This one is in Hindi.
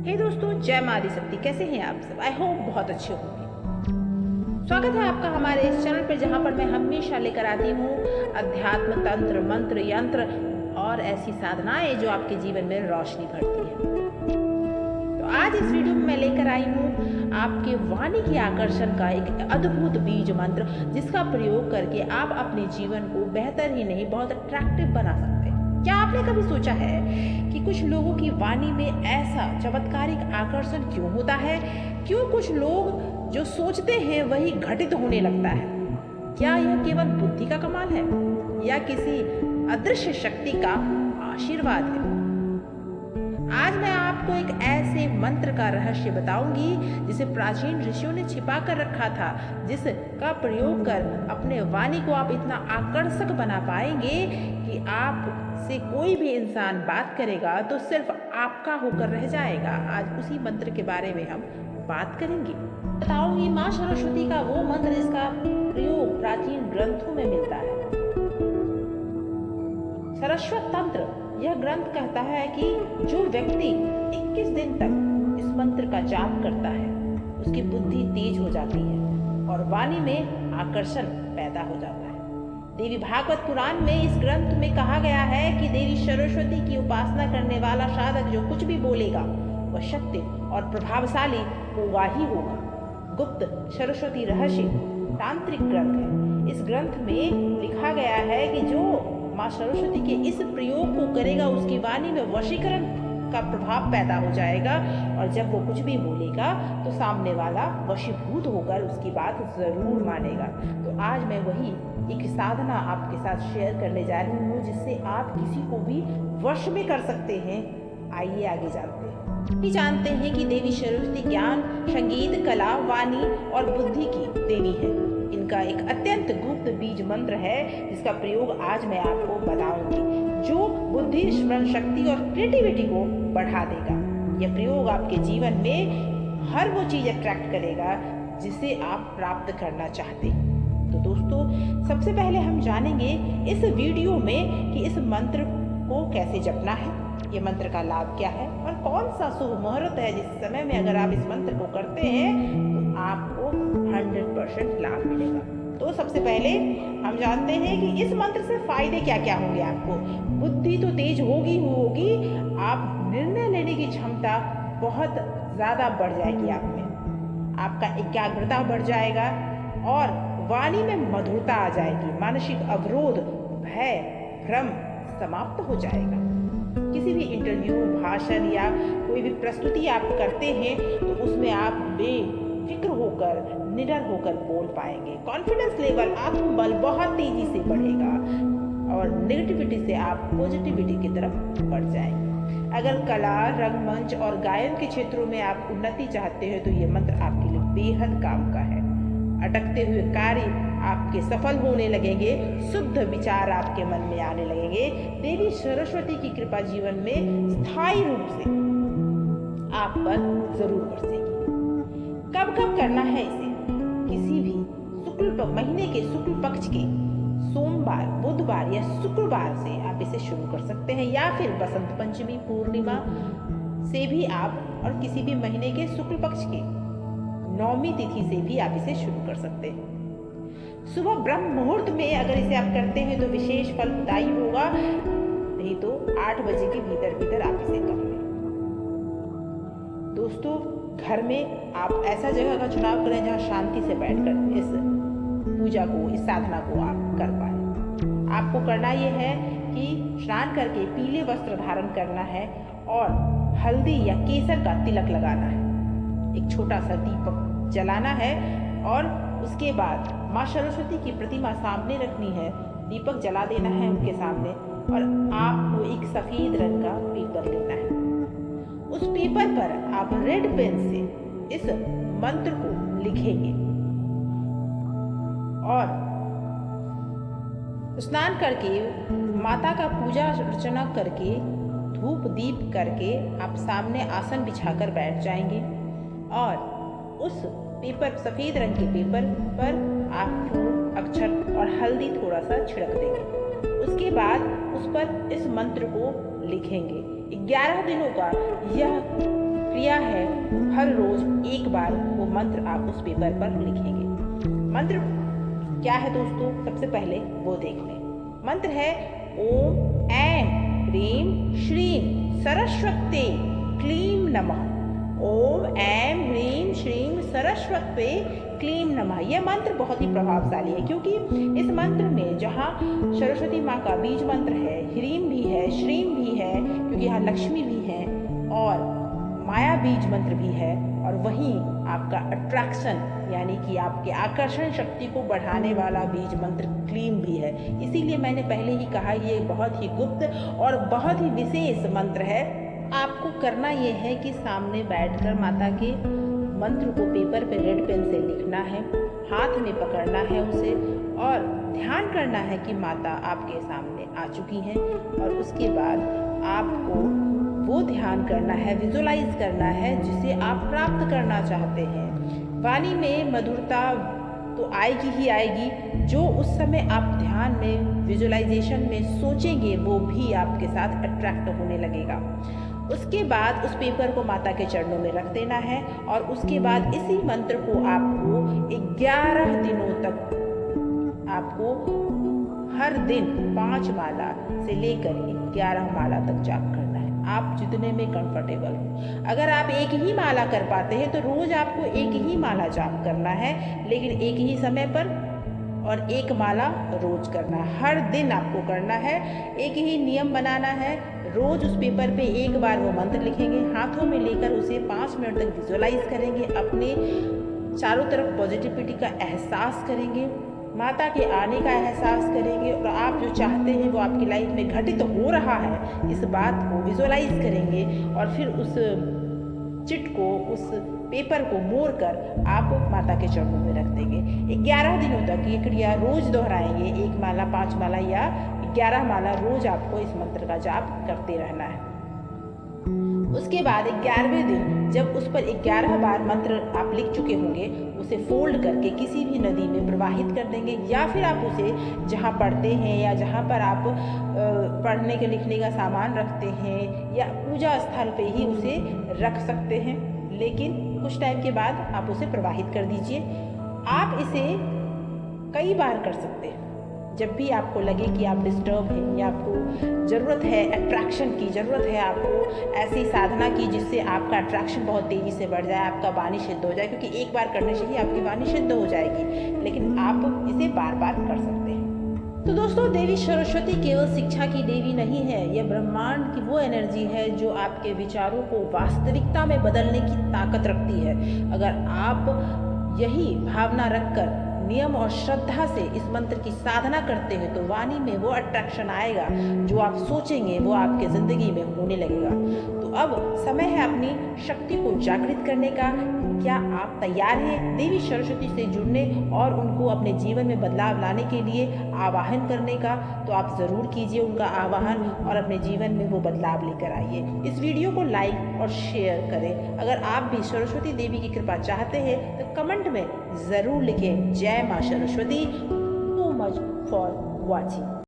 हे दोस्तों, जय मां आदिशक्ति। कैसे हैं आप सब? आई होप बहुत अच्छे होंगे। स्वागत है आपका हमारे इस चैनल पर, जहां पर मैं हमेशा लेकर आती हूँ अध्यात्म, तंत्र, मंत्र, यंत्र और ऐसी साधनाएं जो आपके जीवन में रोशनी भरती है। तो आज इस वीडियो में मैं लेकर आई हूँ आपके वाणी की आकर्षण का एक अद्भुत बीज मंत्र, जिसका प्रयोग करके आप अपने जीवन को बेहतर ही नहीं बहुत अट्रैक्टिव बना सकते हैं। क्या आपने कभी सोचा है कि कुछ लोगों की वाणी में ऐसा चमत्कारिक आकर्षण क्यों होता है? क्यों कुछ लोग जो सोचते हैं वही घटित होने लगता है? क्या यह केवल बुद्धि का कमाल है या किसी अदृश्य शक्ति का आशीर्वाद है? आज मैं आपको एक ऐसे मंत्र का रहस्य बताऊंगी जिसे प्राचीन ऋषियों ने छिपा कर रखा था, जिसका प्रयोग कर अपने वाणी को आप इतना आकर्षक बना पाएंगे कि आपसे कोई भी इंसान बात करेगा तो सिर्फ आपका होकर रह जाएगा। आज उसी मंत्र के बारे में हम बात करेंगे। बताऊंगी माँ सरस्वती का वो मंत्र जिसका प्रयोग प्राचीन ग्रंथों में मिलता है। सरस्वत तंत्र यह ग्रंथ कहता है कि जो व्यक्ति 21 दिन तक इस मंत्र का जाप करता है उसकी बुद्धि तेज हो जाती है और वाणी में आकर्षण पैदा हो जाता है। देवी भागवत पुराण में इस ग्रंथ में कहा गया है कि देवी सरस्वती की उपासना करने वाला साधक जो कुछ भी बोलेगा वह सत्य और प्रभावशाली होगा ही होगा। गुप्त सरस्वती रहस्य तांत्रिक ग्रंथ है। इस ग्रंथ में लिखा गया है कि जो माँ सरस्वती के इस प्रयोग को करेगा उसकी वाणी में वशीकरण का प्रभाव पैदा हो जाएगा और जब वो कुछ भी बोलेगा तो सामने वाला वशीभूत होकर उसकी बात जरूर मानेगा। तो आज मैं वही एक साधना आपके साथ शेयर करने जा रही हूँ जिससे आप किसी को भी वश में कर सकते हैं। आइए आगे जानते हैं कि देवी सरस्वती ज्ञान, संगीत, कला, वाणी और बुद्धि की देवी है। इनका एक अत्यंत गुप्त बीज मंत्र है जिसका प्रयोग आज मैं आपको बताऊंगी, जो बुद्धि, स्मरण शक्ति और क्रिएटिविटी को बढ़ा देगा। यह प्रयोग आपके जीवन में हर वो चीज अट्रैक्ट करेगा जिसे आप प्राप्त करना चाहते हैं। तो दोस्तों, सबसे पहले हम जानेंगे इस वीडियो में कि इस मंत्र को कैसे जपना है, ये मंत्र का लाभ क्या है और कौन सा शुभ मुहूर्त है जिस समय में अगर आप इस मंत्र को करते हैं तो आपको 100% लाभ मिलेगा। तो सबसे पहले हम जानते हैं कि इस मंत्र से फायदे क्या क्या होंगे। आपको बुद्धि तो तेज होगी, आप निर्णय लेने की क्षमता बहुत ज़्यादा बढ़ जाएगी आप में, आपका एकाग्रता बढ़ जाएगा और वाणी में मधुरता आ जाएगी। मानसिक अवरोध, भय, भ्रम समाप्त हो जाएगा। किसी भी इंटरव्यू, भाषण या कोई भी प्रस्तुति आप करते हैं तो उसमें आप बेफिक्र होकर, निडर होकर बोल पाएंगे। कॉन्फिडेंस लेवल, आत्मबल बहुत तेजी से बढ़ेगा और नेगेटिविटी से आप पॉजिटिविटी की तरफ बढ़ जाएंगे। अगर कला, रंगमंच और गायन के क्षेत्रों में आप उन्नति चाहते हैं तो ये मंत्र आपके लिए बेहद काम का है। अटकते हुए कार्य आपके सफल होने लगेंगे, शुद्ध विचार आपके मन में आने लगेंगे। देवी सरस्वती की कृपा जीवन में स्थायी रूप से आप पर जरूर बरसेगी। कब कब करना है इसे? किसी भी महीने के शुक्ल पक्ष के सोमवार, बुधवार या शुक्रवार से आप इसे शुरू कर सकते हैं, या फिर बसंत पंचमी, पूर्णिमा से भी आप, और किसी भी महीने के शुक्ल पक्ष के 9वीं तिथि से भी आप इसे शुरू कर सकते हैं। सुबह ब्रह्म मुहूर्त में अगर इसे आप करते हैं तो विशेष फलदायी होगा, नहीं तो 8 बजे के भीतर आप इसे कर लें। दोस्तों, घर में आप ऐसा जगह का चुनाव करें जहां शांति से बैठकर इस पूजा को, इस साधना को आप कर पाए। आपको करना यह है कि स्नान करके पीले वस्त्र धारण करना है और हल्दी या केसर का तिलक लगाना है। एक छोटा सा दीपक जलाना है और उसके बाद माँ सरस्वती की प्रतिमा सामने रखनी है, दीपक जला देना है उनके सामने और आपको एक सफेद रंग का पेपर लेना है। उस पेपर पर आप रेड पेन से इस मंत्र को लिखेंगे और स्नान करके, माता का पूजा अर्चना करके, धूप दीप करके आप सामने आसन बिछाकर बैठ जाएंगे और उस पेपर, सफेद रंग के पेपर पर आप फूल, अक्षर और हल्दी थोड़ा सा छिड़क देंगे। उसके बाद उस पर इस मंत्र को लिखेंगे। 11 दिनों का यह क्रिया हर रोज एक बार वो मंत्र आप उस पेपर पर लिखेंगे। मंत्र क्या है दोस्तों, सबसे पहले वो देख लें। मंत्र है ओम ऐं ह्रीं श्रीं सरस्वती क्लीं नमः। ओम ऐं ह्रीं श्रीं सरस्वती क्लीं नमः। यह मंत्र बहुत ही प्रभावशाली है, क्योंकि इस मंत्र में जहाँ सरस्वती माँ का बीज मंत्र है, ह्रीं भी है, श्रीं भी है, क्योंकि यहाँ लक्ष्मी भी है, और माया बीज मंत्र भी है, और वहीं आपका अट्रैक्शन यानी कि आपके आकर्षण शक्ति को बढ़ाने वाला बीज मंत्र क्लीं भी है। इसीलिए मैंने पहले ही कहा ये बहुत ही गुप्त और बहुत ही विशेष मंत्र है। आपको करना ये है कि सामने बैठकर माता के मंत्र को पेपर पे रेड पेन से लिखना है, हाथ में पकड़ना है उसे, और ध्यान करना है कि माता आपके सामने आ चुकी हैं। और उसके बाद आपको वो ध्यान करना है, विजुलाइज करना है जिसे आप प्राप्त करना चाहते हैं। वाणी में मधुरता तो आएगी ही आएगी, जो उस समय आप ध्यान में विजुलाइजेशन में सोचेंगे वो भी आपके साथ अट्रैक्ट होने लगेगा। उसके बाद उस पेपर को माता के चरणों में रख देना है, और उसके बाद इसी मंत्र को आपको 11 दिनों तक आपको हर दिन 5 माला से लेकर 11 माला तक जाप करना है, आप जितने में कंफर्टेबल हो। अगर आप एक ही माला कर पाते हैं तो रोज आपको एक ही माला जाप करना है, लेकिन एक ही समय पर, और एक माला रोज करना है। हर दिन आपको करना है, एक ही नियम बनाना है। रोज उस पेपर पे एक बार वो मंत्र लिखेंगे, हाथों में लेकर उसे 5 मिनट तक विजुअलाइज करेंगे, अपने चारों तरफ पॉजिटिविटी का एहसास करेंगे, माता के आने का एहसास करेंगे, और आप जो चाहते हैं वो आपकी लाइफ में घटित हो रहा है इस बात को विजुअलाइज करेंगे, और फिर उस चिट को, उस पेपर को मोड़ कर आप माता के चरणों में रख देंगे। 11 दिनों तक ये क्रिया रोज दोहराएंगे, 1 माला, 5 माला या 11 माला रोज आपको इस मंत्र का जाप करते रहना है। उसके बाद 11वें दिन जब उस पर 11 बार मंत्र आप लिख चुके होंगे, उसे फोल्ड करके किसी भी नदी में प्रवाहित कर देंगे, या फिर आप उसे जहाँ पढ़ते हैं या जहाँ पर आप पढ़ने के लिखने का सामान रखते हैं या पूजा स्थल पे ही उसे रख सकते हैं, लेकिन कुछ टाइम के बाद आप उसे प्रवाहित कर दीजिए। आप इसे कई बार कर सकते हैं, जब भी आपको लगे कि आप डिस्टर्ब हैं या आपको ज़रूरत है अट्रैक्शन की, ज़रूरत है आपको ऐसी साधना की जिससे आपका अट्रैक्शन बहुत तेज़ी से बढ़ जाए, आपका वाणी सिद्ध हो जाए, क्योंकि एक बार करने से ही आपकी वाणी सिद्ध हो जाएगी, लेकिन आप इसे बार बार कर सकते हैं। तो दोस्तों, देवी सरस्वती केवल शिक्षा की देवी नहीं है, यह ब्रह्मांड की वो एनर्जी है जो आपके विचारों को वास्तविकता में बदलने की ताकत रखती है। अगर आप यही भावना रखकर नियम और श्रद्धा से इस मंत्र की साधना करते हैं तो वाणी में वो अट्रैक्शन आएगा, जो आप सोचेंगे वो आपके ज़िंदगी में होने लगेगा। तो अब समय है अपनी शक्ति को जागृत करने का। क्या आप तैयार हैं देवी सरस्वती से जुड़ने और उनको अपने जीवन में बदलाव लाने के लिए आवाहन करने का? तो आप ज़रूर कीजिए उनका आवाहन और अपने जीवन में वो बदलाव लेकर आइए। इस वीडियो को लाइक और शेयर करें। अगर आप भी सरस्वती देवी की कृपा चाहते हैं तो कमेंट में ज़रूर लिखें। जय माँ Saraswati. So much for watching.